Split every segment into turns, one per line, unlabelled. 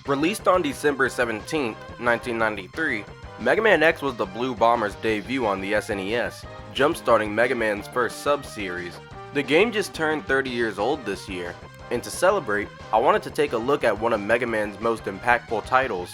Released on December 17, 1993, Mega Man X was the Blue Bomber's debut on the SNES, jump-starting Mega Man's first sub-series. The game just turned 30 years old this year, and to celebrate, I wanted to take a look at one of Mega Man's most impactful titles.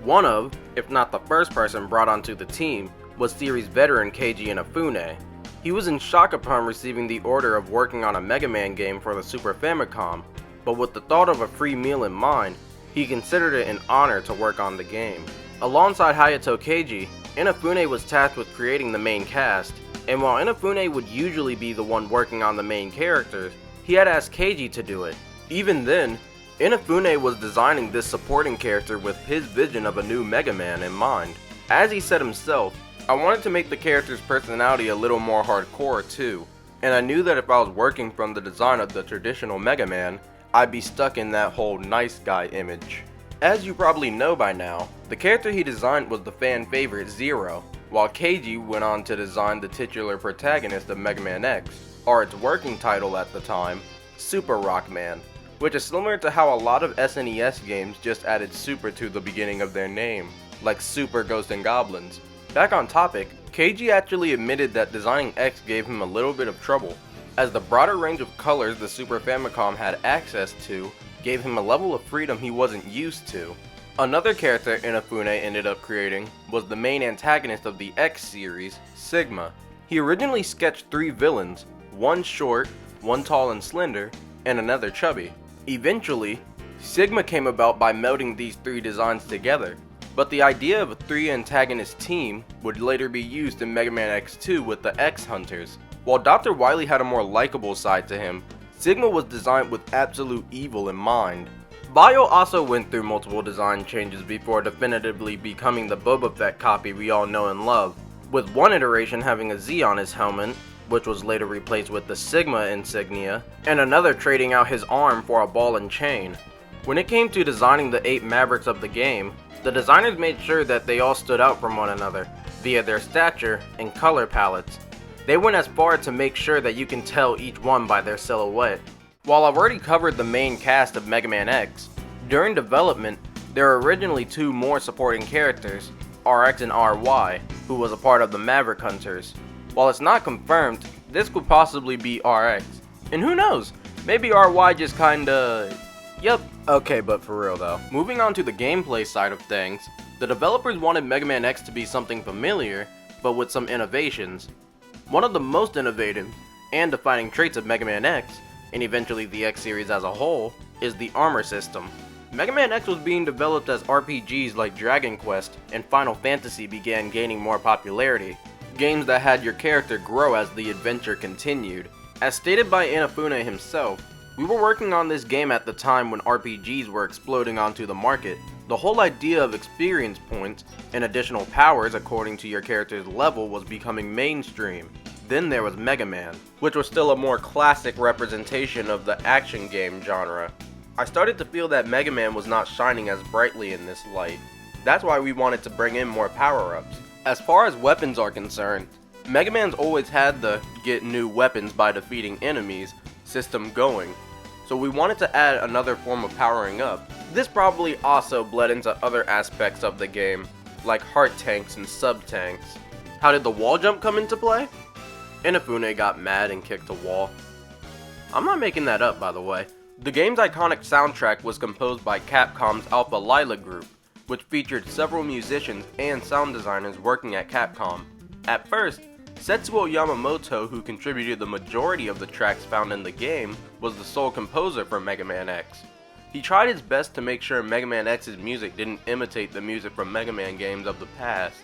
One of, if not the first person brought onto the team, was series veteran Keiji Inafune. He was in shock upon receiving the order of working on a Mega Man game for the Super Famicom, but with the thought of a free meal in mind, he considered it an honor to work on the game. Alongside Hayato Keiji, Inafune was tasked with creating the main cast, and while Inafune would usually be the one working on the main characters, he had asked Keiji to do it. Even then, Inafune was designing this supporting character with his vision of a new Mega Man in mind. As he said himself, I wanted to make the character's personality a little more hardcore too, and I knew that if I was working from the design of the traditional Mega Man, I'd be stuck in that whole nice guy image. As you probably know by now, the character he designed was the fan favorite Zero, while Keiji went on to design the titular protagonist of Mega Man X, or its working title at the time, Super Rockman, which is similar to how a lot of SNES games just added Super to the beginning of their name, like Super Ghosts and Goblins. Back on topic, Keiji actually admitted that designing X gave him a little bit of trouble, as the broader range of colors the Super Famicom had access to gave him a level of freedom he wasn't used to. Another character Inafune ended up creating was the main antagonist of the X series, Sigma. He originally sketched 3 villains, one short, one tall and slender, and another chubby. Eventually, Sigma came about by melding these 3 designs together, but the idea of a 3 antagonist team would later be used in Mega Man X2 with the X Hunters. While Dr. Wily had a more likable side to him, Sigma was designed with absolute evil in mind. Bio also went through multiple design changes before definitively becoming the Boba Fett copy we all know and love, with one iteration having a Z on his helmet, which was later replaced with the Sigma insignia, and another trading out his arm for a ball and chain. When it came to designing the 8 Mavericks of the game, the designers made sure that they all stood out from one another, via their stature and color palettes. They went as far to make sure that you can tell each one by their silhouette. While I've already covered the main cast of Mega Man X, during development, there were originally 2 more supporting characters, RX and RY, who was a part of the Maverick Hunters. While it's not confirmed, this could possibly be RX. And who knows, maybe RY just kinda... Yep. Okay, but for real though. Moving on to the gameplay side of things, the developers wanted Mega Man X to be something familiar, but with some innovations. One of the most innovative and defining traits of Mega Man X, and eventually the X series as a whole, is the armor system. Mega Man X was being developed as RPGs like Dragon Quest and Final Fantasy began gaining more popularity, games that had your character grow as the adventure continued. As stated by Inafune himself, we were working on this game at the time when RPGs were exploding onto the market. The whole idea of experience points and additional powers according to your character's level was becoming mainstream. Then there was Mega Man, which was still a more classic representation of the action game genre. I started to feel that Mega Man was not shining as brightly in this light. That's why we wanted to bring in more power-ups. As far as weapons are concerned, Mega Man's always had the get new weapons by defeating enemies system going, so we wanted to add another form of powering up. This probably also bled into other aspects of the game, like heart tanks and sub-tanks. How did the wall jump come into play? Inafune got mad and kicked a wall. I'm not making that up, by the way. The game's iconic soundtrack was composed by Capcom's Alph Lyla group, which featured several musicians and sound designers working at Capcom. At first, Setsuo Yamamoto, who contributed the majority of the tracks found in the game, was the sole composer for Mega Man X. He tried his best to make sure Mega Man X's music didn't imitate the music from Mega Man games of the past,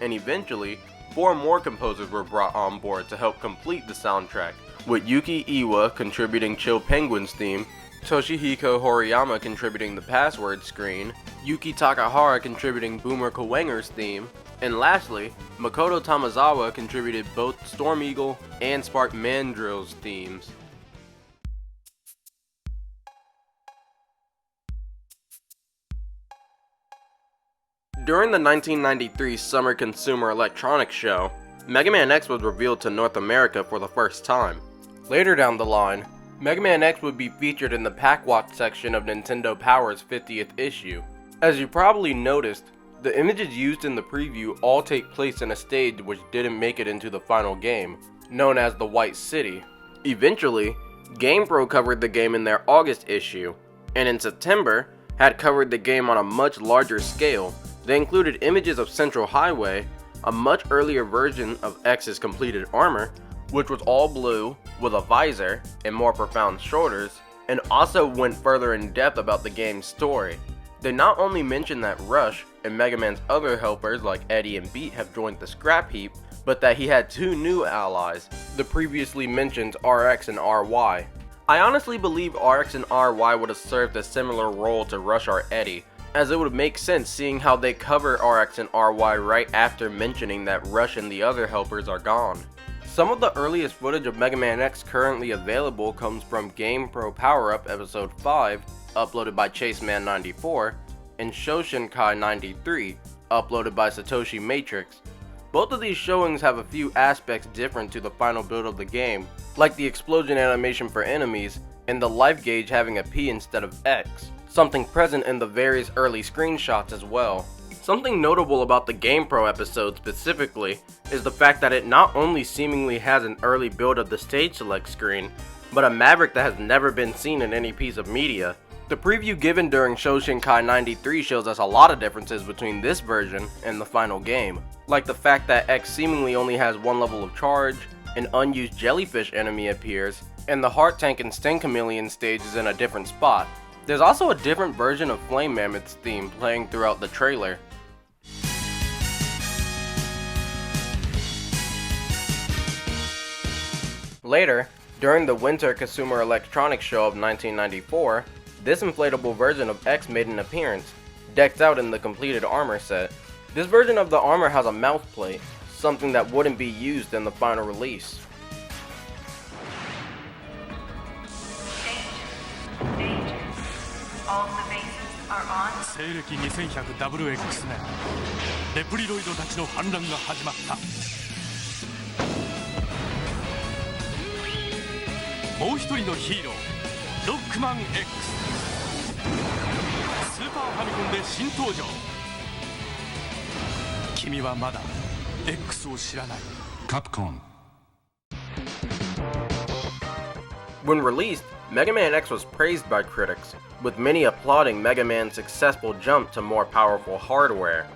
and eventually, 4 more composers were brought on board to help complete the soundtrack, with Yuki Iwa contributing Chill Penguin's theme, Toshihiko Horiyama contributing the password screen, Yuki Takahara contributing Boomer Kawanger's theme, and lastly, Makoto Tamazawa contributed both Storm Eagle and Spark Mandrill's themes. During the 1993 Summer Consumer Electronics Show, Mega Man X was revealed to North America for the first time. Later down the line, Mega Man X would be featured in the Pack Watch section of Nintendo Power's 50th issue. As you probably noticed, the images used in the preview all take place in a stage which didn't make it into the final game, known as the White City. Eventually, GamePro covered the game in their August issue, and in September, had covered the game on a much larger scale. They included images of Central Highway, a much earlier version of X's completed armor, which was all blue with a visor and more profound shoulders, and also went further in depth about the game's story. They not only mentioned that Rush and Mega Man's other helpers like Eddie and Beat have joined the scrap heap, but that he had two new allies, the previously mentioned RX and RY. I honestly believe RX and RY would have served a similar role to Rush or Eddie, as it would make sense seeing how they cover RX and RY right after mentioning that Rush and the other helpers are gone. Some of the earliest footage of Mega Man X currently available comes from GamePro Power Up Episode 5, uploaded by Chaseman94, and Shoshinkai 93, uploaded by Satoshi Matrix. Both of these showings have a few aspects different to the final build of the game, like the explosion animation for enemies, and the life gauge having a P instead of X, something present in the various early screenshots as well. Something notable about the GamePro episode specifically is the fact that it not only seemingly has an early build of the stage select screen, but a Maverick that has never been seen in any piece of media. The preview given during Shoshinkai 93 shows us a lot of differences between this version and the final game, like the fact that X seemingly only has one level of charge, an unused jellyfish enemy appears, and the Heart Tank and Sting Chameleon stage is in a different spot. There's also a different version of Flame Mammoth's theme playing throughout the trailer. Later, during the Winter Consumer Electronics Show of 1994, this inflatable version of X made an appearance, decked out in the completed armor set. This version of the armor has a mouth plate, something that wouldn't be used in the final release.
Danger. All the bases are on. 西暦2100 WX 年、レプリロイドたちの反乱が始まった。もう一人のヒーロー、ロックマン X。スーパーファミコンで新登場。君はまだ X を知らない。Capcom.
When released, Mega Man X was praised by critics, with many applauding Mega Man's successful jump to more powerful hardware.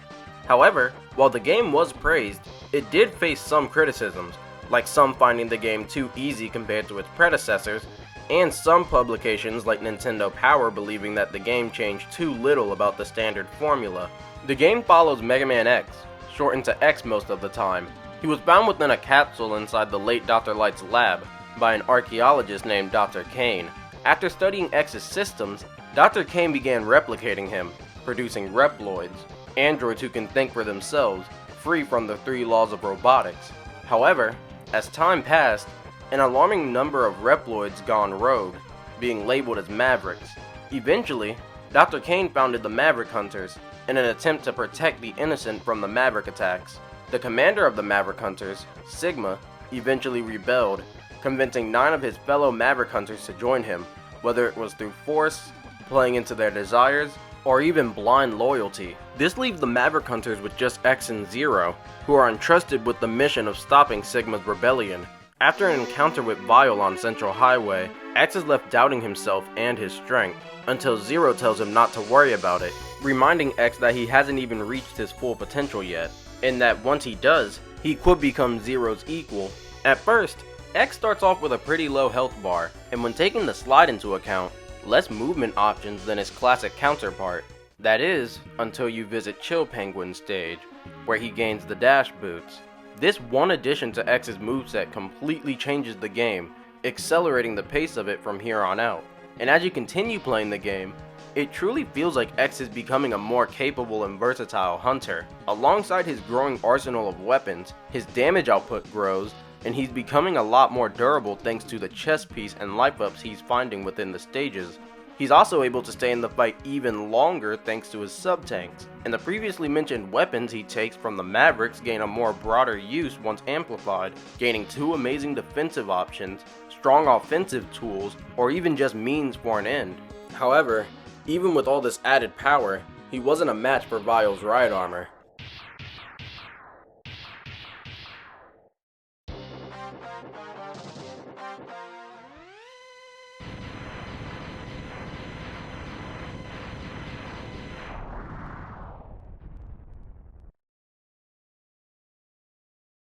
However, while the game was praised, it did face some criticisms, like some finding the game too easy compared to its predecessors, and some publications like Nintendo Power believing that the game changed too little about the standard formula. The game follows Mega Man X, shortened to X most of the time. He was found within a capsule inside the late Dr. Light's lab by an archaeologist named Dr. Kane. After studying X's systems, Dr. Kane began replicating him, producing Reploids, androids who can think for themselves, free from the 3 laws of robotics. However, as time passed, an alarming number of Reploids gone rogue, being labeled as Mavericks. Eventually, Dr. Kane founded the Maverick Hunters in an attempt to protect the innocent from the Maverick attacks. The commander of the Maverick Hunters, Sigma, eventually rebelled, convincing 9 of his fellow Maverick Hunters to join him, whether it was through force, playing into their desires, or even blind loyalty. This leaves the Maverick Hunters with just X and Zero, who are entrusted with the mission of stopping Sigma's rebellion. After an encounter with Vile on Central Highway, X is left doubting himself and his strength, until Zero tells him not to worry about it, reminding X that he hasn't even reached his full potential yet, and that once he does, he could become Zero's equal. At first, X starts off with a pretty low health bar, and when taking the slide into account, less movement options than his classic counterpart. That is, until you visit Chill Penguin's stage, where he gains the dash boots. This one addition to X's moveset completely changes the game, accelerating the pace of it from here on out. And as you continue playing the game, it truly feels like X is becoming a more capable and versatile hunter. Alongside his growing arsenal of weapons, his damage output grows, and he's becoming a lot more durable thanks to the chest piece and life ups he's finding within the stages. He's also able to stay in the fight even longer thanks to his sub-tanks, and the previously mentioned weapons he takes from the Mavericks gain a more broader use once amplified, gaining 2 amazing defensive options, strong offensive tools, or even just means for an end. However, even with all this added power, he wasn't a match for Vile's ride armor.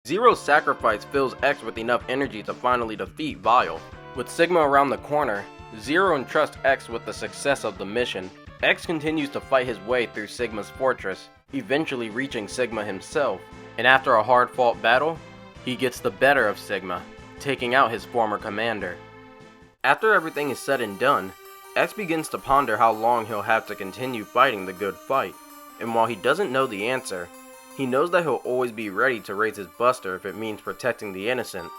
Zero's sacrifice fills X with enough energy to finally defeat Vile. With Sigma around the corner, Zero entrusts X with the success of the mission. X continues to fight his way through Sigma's fortress, eventually reaching Sigma himself, and after a hard-fought battle, he gets the better of Sigma, taking out his former commander. After everything is said and done, X begins to ponder how long he'll have to continue fighting the good fight, and while he doesn't know the answer, he knows that he'll always be ready to raise his buster if it means protecting the innocent.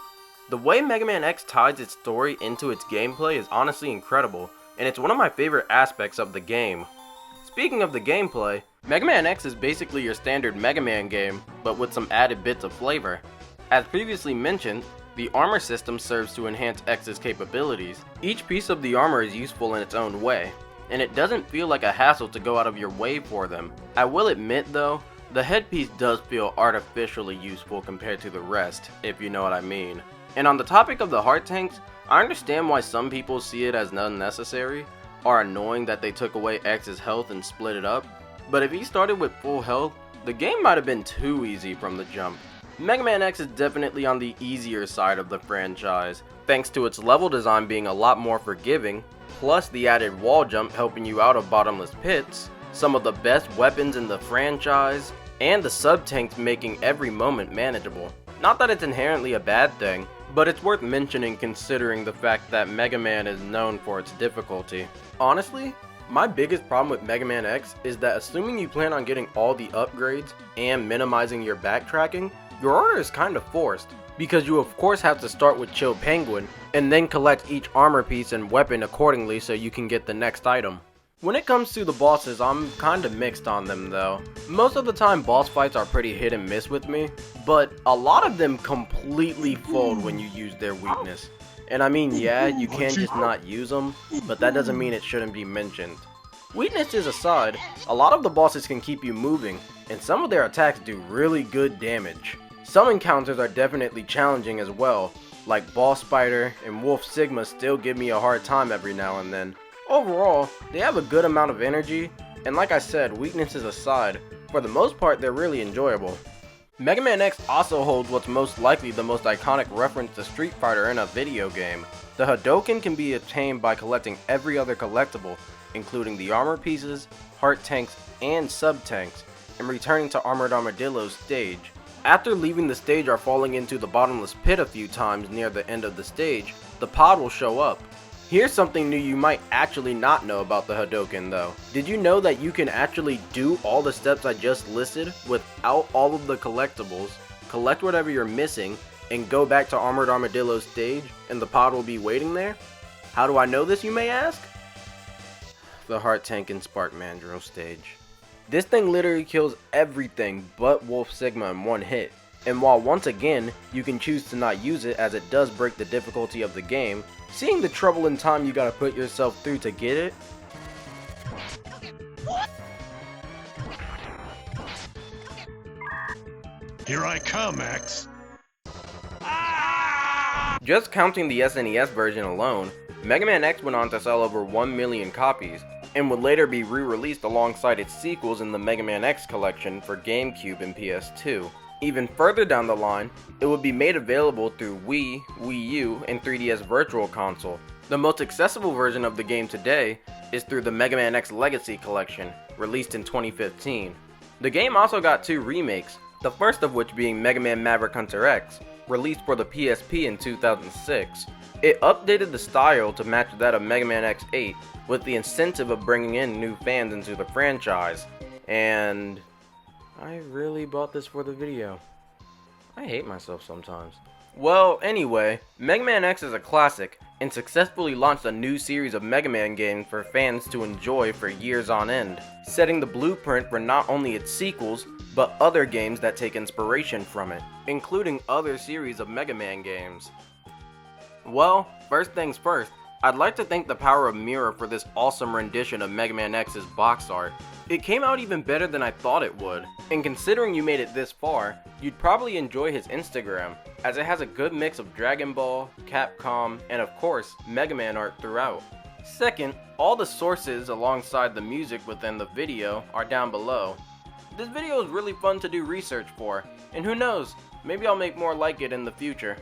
The way Mega Man X ties its story into its gameplay is honestly incredible, and it's one of my favorite aspects of the game. Speaking of the gameplay, Mega Man X is basically your standard Mega Man game, but with some added bits of flavor. As previously mentioned, the armor system serves to enhance X's capabilities. Each piece of the armor is useful in its own way, and it doesn't feel like a hassle to go out of your way for them. I will admit though, the headpiece does feel artificially useful compared to the rest, if you know what I mean. And on the topic of the heart tanks, I understand why some people see it as unnecessary, or annoying that they took away X's health and split it up, but if he started with full health, the game might have been too easy from the jump. Mega Man X is definitely on the easier side of the franchise, thanks to its level design being a lot more forgiving, plus the added wall jump helping you out of bottomless pits, some of the best weapons in the franchise, and the sub-tanks making every moment manageable. Not that it's inherently a bad thing, but it's worth mentioning considering the fact that Mega Man is known for its difficulty. Honestly, my biggest problem with Mega Man X is that assuming you plan on getting all the upgrades and minimizing your backtracking, your order is kind of forced, because you of course have to start with Chill Penguin, and then collect each armor piece and weapon accordingly so you can get the next item. When it comes to the bosses, I'm kinda mixed on them though. Most of the time boss fights are pretty hit and miss with me, but a lot of them completely fold when you use their weakness. And I mean, yeah, you can just not use them, but that doesn't mean it shouldn't be mentioned. Weaknesses aside, a lot of the bosses can keep you moving, and some of their attacks do really good damage. Some encounters are definitely challenging as well, like Boss Spider and Wolf Sigma still give me a hard time every now and then. Overall, they have a good amount of energy, and like I said, weaknesses aside, for the most part they're really enjoyable. Mega Man X also holds what's most likely the most iconic reference to Street Fighter in a video game. The Hadoken can be obtained by collecting every other collectible, including the armor pieces, heart tanks, and sub-tanks, and returning to Armored Armadillo's stage. After leaving the stage or falling into the bottomless pit a few times near the end of the stage, the pod will show up. Here's something new you might actually not know about the Hadoken though. Did you know that you can actually do all the steps I just listed without all of the collectibles, collect whatever you're missing, and go back to Armored Armadillo's stage and the pod will be waiting there? How do I know this, you may ask? The Heart Tank and Spark Mandrill stage. This thing literally kills everything but Wolf Sigma in one hit. And while once again, you can choose to not use it as it does break the difficulty of the game, seeing the trouble and time you gotta put yourself through to get it,
Here I come, X.
Just counting the SNES version alone, Mega Man X went on to sell over 1 million copies, and would later be re-released alongside its sequels in the Mega Man X collection for GameCube and PS2. Even further down the line, it would be made available through Wii, Wii U, and 3DS Virtual Console. The most accessible version of the game today is through the Mega Man X Legacy Collection, released in 2015. The game also got 2 remakes, the first of which being Mega Man Maverick Hunter X, released for the PSP in 2006. It updated the style to match that of Mega Man X8, with the incentive of bringing in new fans into the franchise, and I really bought this for the video. I hate myself sometimes. Well, anyway, Mega Man X is a classic, and successfully launched a new series of Mega Man games for fans to enjoy for years on end, setting the blueprint for not only its sequels, but other games that take inspiration from it, including other series of Mega Man games. Well, first things first, I'd like to thank the Power of Mirror for this awesome rendition of Mega Man X's box art. It came out even better than I thought it would, and considering you made it this far, you'd probably enjoy his Instagram, as it has a good mix of Dragon Ball, Capcom, and of course, Mega Man art throughout. Second, all the sources alongside the music within the video are down below. This video is really fun to do research for, and who knows, maybe I'll make more like it in the future.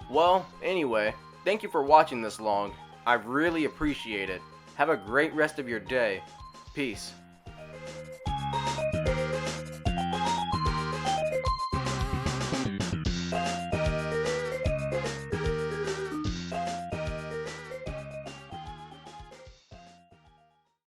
Well, anyway, thank you for watching this long. I really appreciate it. Have a great rest of your day. Peace.